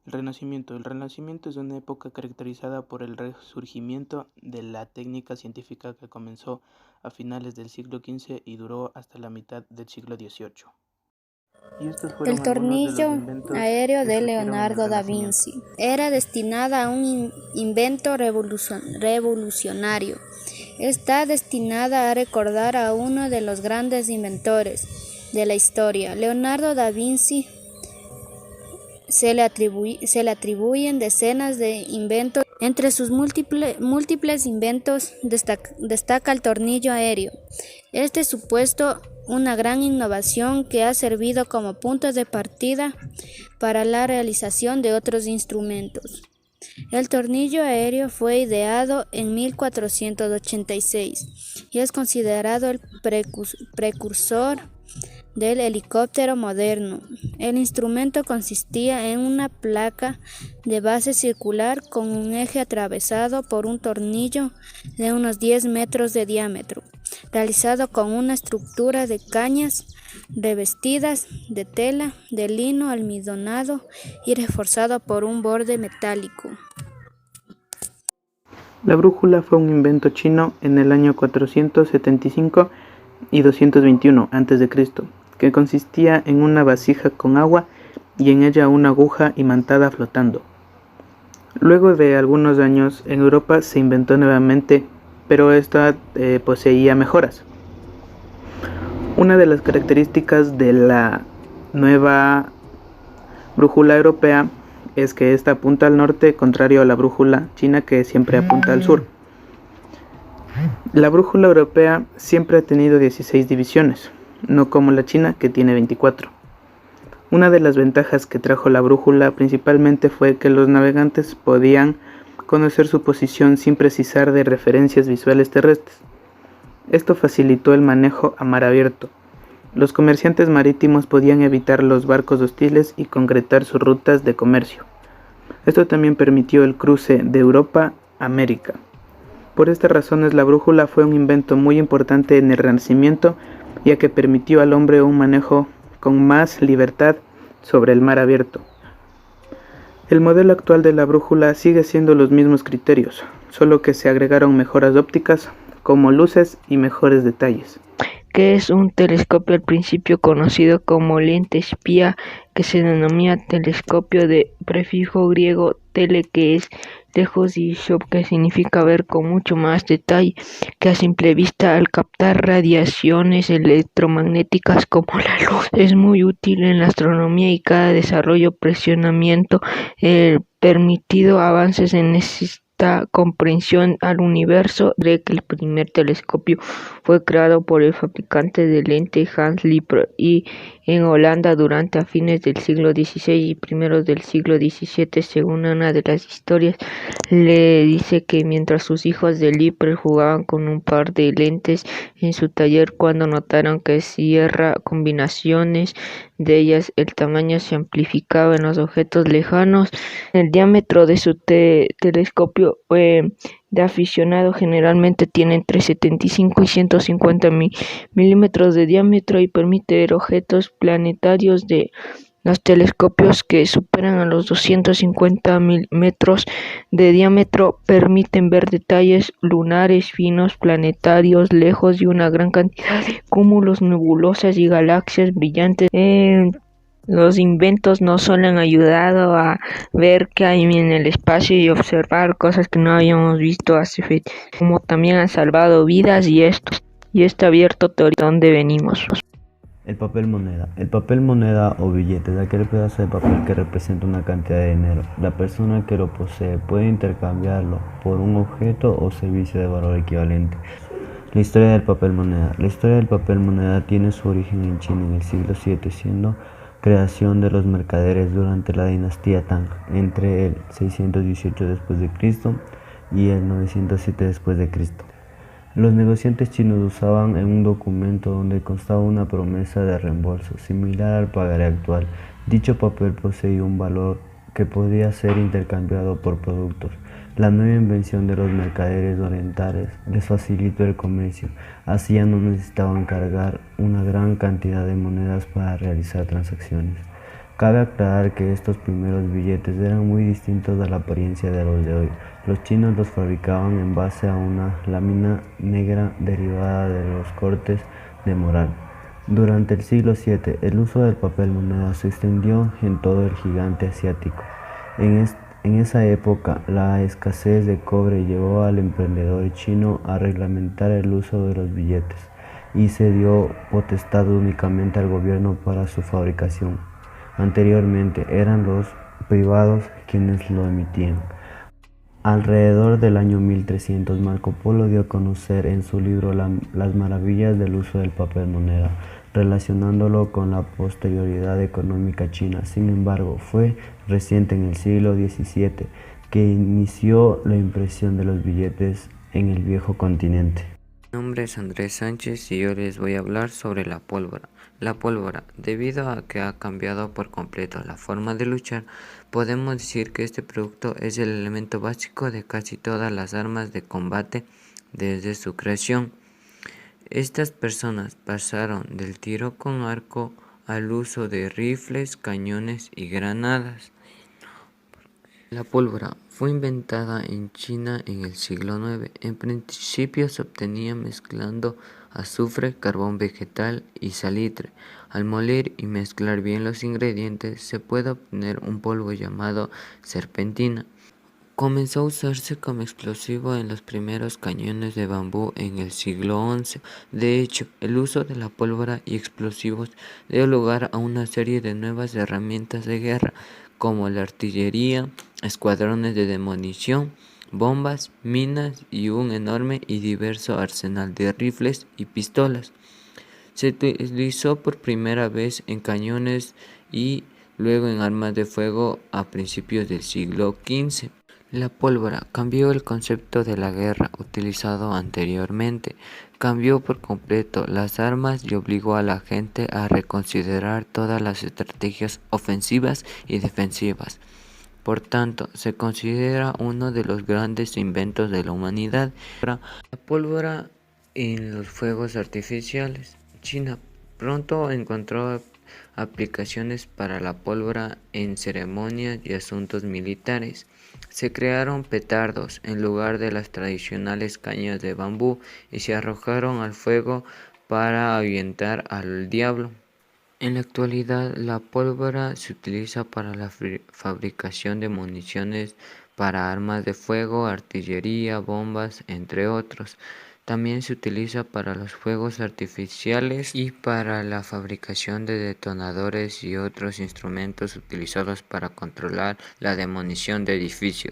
El Renacimiento. El Renacimiento es una época caracterizada por el resurgimiento de la técnica científica que comenzó a finales del siglo XV y duró hasta la mitad del siglo XVIII. Y estos El fueron algunos de los tornillo inventos aéreo que de surgieron en el Leonardo da Renacimiento. Vinci era destinada a un invento revolucionario. Está destinada a recordar a uno de los grandes inventores de la historia. Leonardo da Vinci se le atribuyen decenas de inventos. Entre sus múltiples inventos destaca el tornillo aéreo. Este supuesto una gran innovación que ha servido como punto de partida para la realización de otros instrumentos. El tornillo aéreo fue ideado en 1486 y es considerado el precursor del helicóptero moderno. El instrumento consistía en una placa de base circular con un eje atravesado por un tornillo de unos 10 metros de diámetro, realizado con una estructura de cañas revestidas de tela de lino almidonado y reforzado por un borde metálico. La brújula fue un invento chino en el año 475 y 221 a.C., que consistía en una vasija con agua y en ella una aguja imantada flotando. Luego de algunos años en Europa se inventó nuevamente, pero esta poseía mejoras. Una de las características de la nueva brújula europea es que esta apunta al norte, contrario a la brújula china que siempre apunta al sur. La brújula europea siempre ha tenido 16 divisiones, no como la china que tiene 24. Una de las ventajas que trajo la brújula principalmente fue que los navegantes podían conocer su posición sin precisar de referencias visuales terrestres. Esto facilitó el manejo a mar abierto. Los comerciantes marítimos podían evitar los barcos hostiles y concretar sus rutas de comercio. Esto también permitió el cruce de Europa a América. Por estas razones, la brújula fue un invento muy importante en el Renacimiento, ya que permitió al hombre un manejo con más libertad sobre el mar abierto. El modelo actual de la brújula sigue siendo los mismos criterios, solo que se agregaron mejoras ópticas como luces y mejores detalles. Que es un telescopio al principio conocido como lente espía, que se denomina telescopio de prefijo griego tele, que es lejos, y shop, que significa ver con mucho más detalle, que a simple vista al captar radiaciones electromagnéticas como la luz es muy útil en la astronomía, y cada desarrollo presionamiento permitido avances en esta comprensión al universo. Cree que el primer telescopio fue creado por el fabricante de lente Hans Lipper y en Holanda durante a fines del siglo XVI y primeros del siglo XVII. Según una de las historias, le dice que mientras sus hijos de Lipper jugaban con un par de lentes en su taller, cuando notaron que cierta combinaciones de ellas, el tamaño se amplificaba en los objetos lejanos. El diámetro de su telescopio de aficionado generalmente tiene entre 75 y 150 milímetros de diámetro y permite ver objetos planetarios. De los telescopios que superan a los 250 metros de diámetro permiten ver detalles lunares finos, planetarios lejos y una gran cantidad de cúmulos, nebulosas y galaxias brillantes. Los inventos no solo han ayudado a ver qué hay en el espacio y observar cosas que no habíamos visto hace fecha, como también han salvado vidas y está abierto teoría de dónde venimos. El papel moneda. El papel moneda o billete es aquel pedazo de papel que representa una cantidad de dinero. La persona que lo posee puede intercambiarlo por un objeto o servicio de valor equivalente. La historia del papel moneda. La historia del papel moneda tiene su origen en China en el siglo VII, siendo creación de los mercaderes durante la dinastía Tang, entre el 618 d.C. y el 907 d.C. Los negociantes chinos usaban en un documento donde constaba una promesa de reembolso, similar al pagaré actual. Dicho papel poseía un valor que podía ser intercambiado por productos. La nueva invención de los mercaderes orientales les facilitó el comercio, así ya no necesitaban cargar una gran cantidad de monedas para realizar transacciones. Cabe aclarar que estos primeros billetes eran muy distintos a la apariencia de los de hoy. Los chinos los fabricaban en base a una lámina negra derivada de los cortes de moral. Durante el siglo VII, el uso del papel moneda se extendió en todo el gigante asiático. En esa época, la escasez de cobre llevó al emprendedor chino a reglamentar el uso de los billetes y se dio potestad únicamente al gobierno para su fabricación. Anteriormente eran los privados quienes lo emitían. Alrededor del año 1300, Marco Polo dio a conocer en su libro Las maravillas del uso del papel moneda, relacionándolo con la posterioridad económica china. Sin embargo, fue reciente en el siglo XVII que inició la impresión de los billetes en el viejo continente. Mi nombre es Andrés Sánchez y yo les voy a hablar sobre la pólvora. La pólvora, debido a que ha cambiado por completo la forma de luchar, podemos decir que este producto es el elemento básico de casi todas las armas de combate desde su creación. Estas personas pasaron del tiro con arco al uso de rifles, cañones y granadas. La pólvora fue inventada en China en el siglo IX. En principio se obtenía mezclando azufre, carbón vegetal y salitre. Al moler y mezclar bien los ingredientes se puede obtener un polvo llamado serpentina. Comenzó a usarse como explosivo en los primeros cañones de bambú en el siglo XI. De hecho, el uso de la pólvora y explosivos dio lugar a una serie de nuevas herramientas de guerra, como la artillería, escuadrones de demolición, bombas, minas y un enorme y diverso arsenal de rifles y pistolas. Se utilizó por primera vez en cañones y luego en armas de fuego a principios del siglo XV. La pólvora cambió el concepto de la guerra utilizado anteriormente, cambió por completo las armas y obligó a la gente a reconsiderar todas las estrategias ofensivas y defensivas. Por tanto, se considera uno de los grandes inventos de la humanidad. La pólvora en los fuegos artificiales. China pronto encontró aplicaciones para la pólvora en ceremonias y asuntos militares. Se crearon petardos en lugar de las tradicionales cañas de bambú y se arrojaron al fuego para ahuyentar al diablo. En la actualidad, la pólvora se utiliza para la fabricación de municiones para armas de fuego, artillería, bombas, entre otros. También se utiliza para los fuegos artificiales y para la fabricación de detonadores y otros instrumentos utilizados para controlar la demolición de edificios.